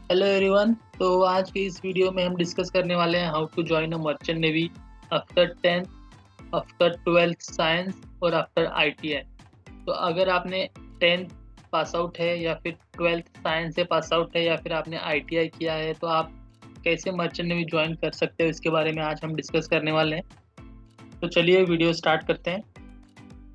Hello everyone. तो आज की इस वीडियो में हम डिस्कस करने वाले हैं how to join a merchant navy after 10th, after 12th science और आफ्टर आईटीआई। तो अगर आपने 10th पास आउट है या फिर 12th साइंस से पास आउट है या फिर आपने आईटीआई किया है तो आप कैसे मर्चेंट नेवी ज्वाइन कर सकते हो, इसके बारे में आज हम डिस्कस करने वाले हैं। तो चलिए वीडियो स्टार्ट करते हैं।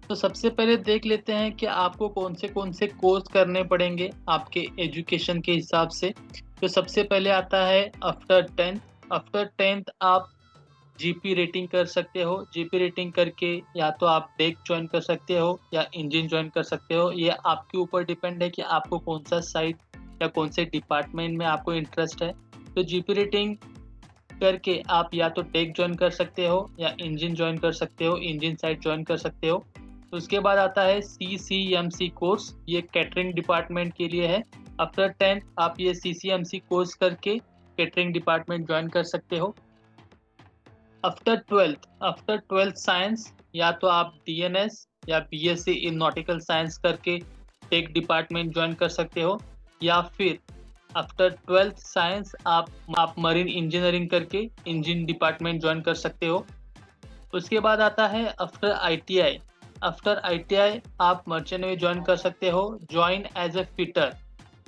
तो सबसे पहले देख लेते हैं कि आपको कौन से कोर्स करने पड़ेंगे आपके एजुकेशन के हिसाब से। तो सबसे पहले आता है आफ्टर 10th। आफ्टर 10th आप जीपी रेटिंग कर सकते हो। जीपी रेटिंग करके या तो आप डेक ज्वाइन कर सकते हो या इंजन ज्वाइन कर सकते हो। ये आपके ऊपर डिपेंड है कि आपको कौन सा साइट या कौन से डिपार्टमेंट में आपको इंटरेस्ट है। तो जीपी रेटिंग करके आप या तो डेक ज्वाइन कर सकते हो या इंजन ज्वाइन कर सकते हो, इंजन साइट ज्वाइन कर सकते हो। तो उसके बाद आता है CCMC कोर्स, ये कैटरिंग डिपार्टमेंट के लिए है। आफ्टर 10th आप ये CCMC कोर्स करके कैटरिंग डिपार्टमेंट ज्वाइन कर सकते हो। आफ्टर ट्वेल्थ साइंस या तो आप DNS या BSc इन नॉटिकल साइंस करके टेक डिपार्टमेंट ज्वाइन कर सकते हो, या फिर आफ्टर 12th साइंस आप मरीन इंजीनियरिंग करके इंजन डिपार्टमेंट ज्वाइन कर सकते हो। उसके बाद आता है आफ्टर आईटीआई। आफ्टर आईटीआई आप मर्चेंट नेवी ज्वाइन कर सकते हो, join as a fitter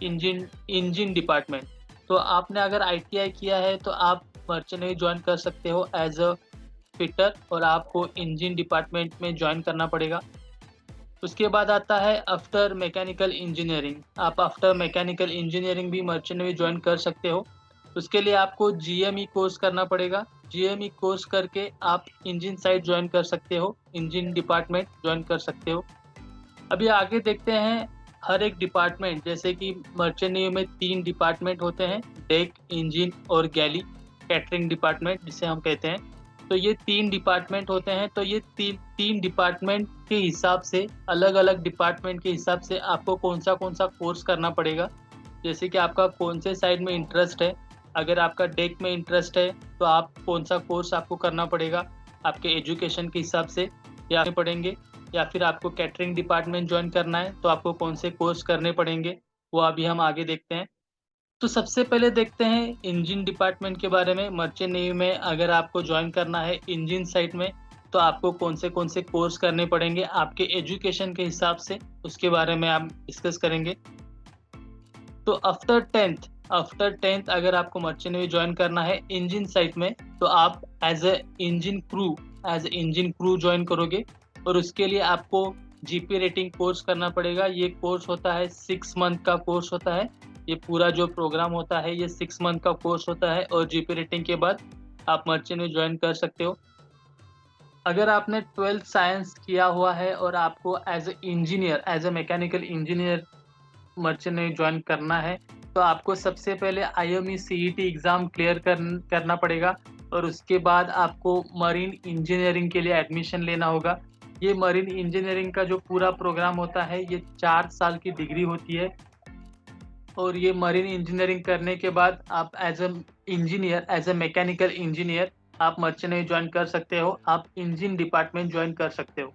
engine engine department. तो आपने अगर आईटीआई किया है तो आप मर्चेंट नेवी ज्वाइन कर सकते हो एज अ फिटर और आपको इंजन डिपार्टमेंट में ज्वाइन करना पड़ेगा। उसके बाद आता है आफ्टर मैकेनिकल इंजीनियरिंग। आप आफ्टर मैकेनिकल इंजीनियरिंग भी मर्चेंट नेवी ज्वाइन कर सकते हो। उसके लिए आपको जीएमई कोर्स करना पड़ेगा। जीएमई कोर्स करके आप इंजन साइट ज्वाइन कर सकते हो, इंजन डिपार्टमेंट ज्वाइन कर सकते हो। अभी आगे देखते हैं हर एक डिपार्टमेंट, जैसे कि मर्चेंट नेवी में 3 डिपार्टमेंट होते हैं, डेक, इंजन और गैली, कैटरिंग डिपार्टमेंट जिसे हम कहते हैं। तो ये 3 डिपार्टमेंट होते हैं। तो ये तीन डिपार्टमेंट के हिसाब से, अलग अलग डिपार्टमेंट के हिसाब से आपको कौन सा कोर्स करना पड़ेगा, जैसे कि आपका कौन से साइड में इंटरेस्ट है। अगर आपका डेक में इंटरेस्ट है तो आप कौन सा कोर्स आपको करना पड़ेगा आपके एजुकेशन के हिसाब से या पढ़ेंगे, या फिर आपको कैटरिंग डिपार्टमेंट ज्वाइन करना है तो आपको कौन से कोर्स करने पड़ेंगे, वो अभी हम आगे देखते हैं। तो सबसे पहले देखते हैं इंजन डिपार्टमेंट के बारे में। मर्चेंट नेवी में अगर आपको ज्वाइन करना है इंजन साइट में तो आपको कौन से कोर्स करने पड़ेंगे आपके एजुकेशन के हिसाब से, उसके बारे में आप डिस्कस करेंगे। तो आफ्टर टेंथ अगर आपको मर्चेंट नेवी ज्वाइन करना है इंजन साइट में तो आप as a engine crew join करोगे, और उसके लिए आपको जीपी रेटिंग कोर्स करना पड़ेगा। ये कोर्स होता है 6 मंथ का कोर्स होता है। ये पूरा जो प्रोग्राम होता है ये 6 मंथ का कोर्स होता है, और जीपी रेटिंग के बाद आप मर्चेंट नेवी ज्वाइन कर सकते हो। अगर आपने 12th साइंस किया हुआ है और आपको as a mechanical engineer merchant navy join करना है तो आपको सबसे पहले IME CET एग्ज़ाम क्लियर करना पड़ेगा, और उसके बाद आपको मरीन इंजीनियरिंग के लिए एडमिशन लेना होगा। ये मरीन इंजीनियरिंग का जो पूरा प्रोग्राम होता है ये 4 साल की डिग्री होती है, और ये मरीन इंजीनियरिंग करने के बाद आप एज ए मैकेनिकल इंजीनियर आप मर्चेंट नेवी ज्वाइन कर सकते हो, आप इंजन डिपार्टमेंट ज्वाइन कर सकते हो।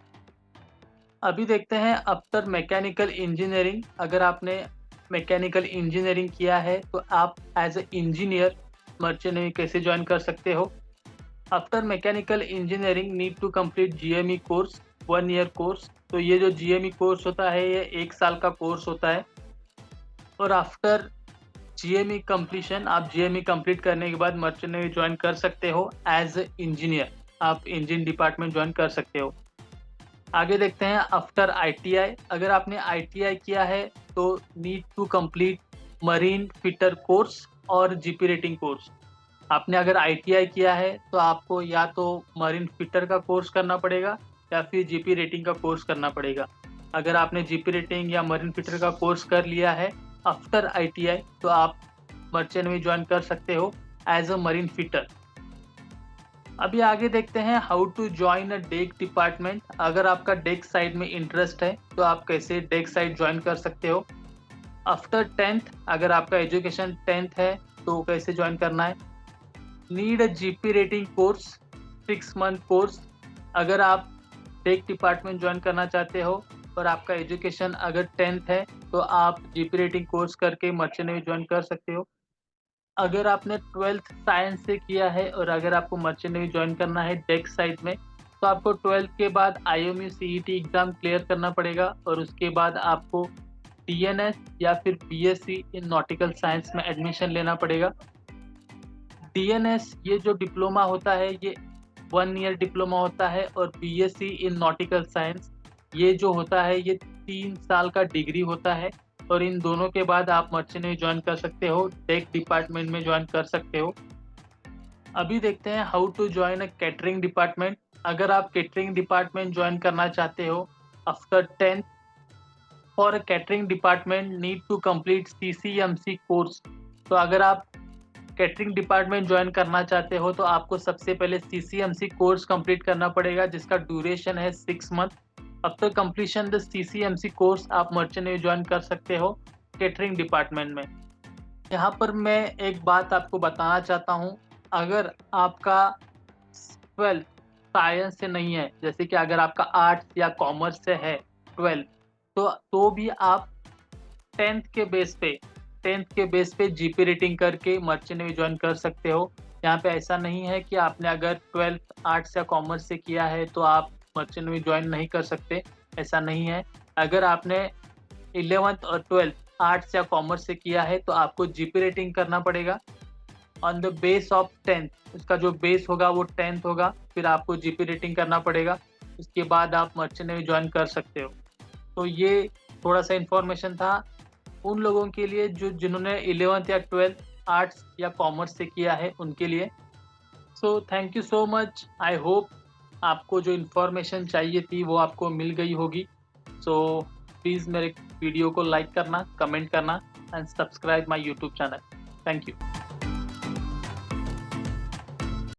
अभी देखते हैं आफ्टर मैकेनिकल इंजीनियरिंग। अगर आपने मैकेनिकल इंजीनियरिंग किया है तो आप as a engineer merchant navy कैसे ज्वाइन कर सकते हो। After mechanical engineering need to complete GME course, 1 year course. तो ये जो GME कोर्स होता है ये 1 साल का कोर्स होता है, और आफ्टर GME कंप्लीशन, आप GME कंप्लीट करने के बाद मर्चेंट नेवी ज्वाइन कर सकते हो एज ए इंजीनियर, आप इंजन डिपार्टमेंट ज्वाइन कर सकते हो। आगे देखते हैं आफ्टर आईटीआई। अगर आपने आईटीआई किया है तो need to complete marine fitter course और जीपी रेटिंग कोर्स। आपने अगर आईटीआई किया है तो आपको या तो मरीन फिटर का कोर्स करना पड़ेगा या फिर जीपी रेटिंग का कोर्स करना पड़ेगा। अगर आपने जीपी रेटिंग या मरीन फिटर का कोर्स कर लिया है आफ्टर आईटीआई तो आप मर्चेंट नेवी ज्वाइन कर सकते हो एज अ मरीन फिटर। अभी आगे देखते हैं how to join a deck department. अगर आपका डेक साइड में इंटरेस्ट है तो आप कैसे डेक साइड ज्वाइन कर सकते हो। आफ्टर 10th अगर आपका एजुकेशन 10th है तो कैसे ज्वाइन करना है। Need a GP rating course, 6 month course. अगर आप डेक डिपार्टमेंट ज्वाइन करना चाहते हो और आपका एजुकेशन अगर 10th है तो आप जीपी रेटिंग कोर्स करके मर्चेंट नेवी ज्वाइन कर सकते हो। अगर आपने 12th साइंस से किया है और अगर आपको मर्चेंट नेवी ज्वाइन करना है डेक साइड में, तो आपको 12th के बाद IMU CET एग्ज़ाम क्लियर करना पड़ेगा और उसके बाद आपको DNS या फिर BSc इन नॉटिकल साइंस में एडमिशन लेना पड़ेगा। DNS ये जो डिप्लोमा होता है ये 1 ईयर डिप्लोमा होता है और BSc इन नॉटिकल साइंस ये जो होता है ये 3 साल का डिग्री होता है और इन दोनों के बाद आप मर्चेंट नेवी ज्वाइन कर सकते हो, डेक डिपार्टमेंट में ज्वाइन कर सकते हो। अभी देखते हैं how to join a catering department. अगर आप कैटरिंग डिपार्टमेंट ज्वाइन करना चाहते हो after 10th for a catering department need to complete CCMC course. तो अगर आप कैटरिंग डिपार्टमेंट ज्वाइन करना चाहते हो तो आपको सबसे पहले CCMC कोर्स कंप्लीट करना पड़ेगा जिसका ड्यूरेशन है 6 month. After completion the CCMC course आप मर्चेंट नेवी ज्वाइन कर सकते हो कैटरिंग डिपार्टमेंट में। यहाँ पर मैं एक बात आपको बताना चाहता हूँ, अगर आपका 12th साइंस से नहीं है, जैसे कि अगर आपका आर्ट्स या कॉमर्स से है 12th, तो भी आप 10th के बेस पे GP रेटिंग करके मर्चेंट नेवी ज्वाइन कर सकते हो। यहाँ पे ऐसा नहीं है कि आपने अगर 12th आर्ट्स या कॉमर्स से किया है तो आप मर्चेंट नेवी ज्वाइन नहीं कर सकते, ऐसा नहीं है। अगर आपने 11th और 12th आर्ट्स या कॉमर्स से किया है तो आपको GP रेटिंग करना पड़ेगा on the base of 10th। उसका जो बेस होगा वो 10th होगा, फिर आपको GP रेटिंग करना पड़ेगा, उसके बाद आप मर्चेंट नेवी ज्वाइन कर सकते हो। तो ये थोड़ा सा इन्फॉर्मेशन था उन लोगों के लिए जिन्होंने 11th या 12th आर्ट्स या कॉमर्स से किया है उनके लिए। So thank you so much. I hope आपको जो इन्फॉर्मेशन चाहिए थी वो आपको मिल गई होगी। सो प्लीज़ मेरे वीडियो को लाइक करना, कमेंट करना and subscribe my YouTube channel. Thank you.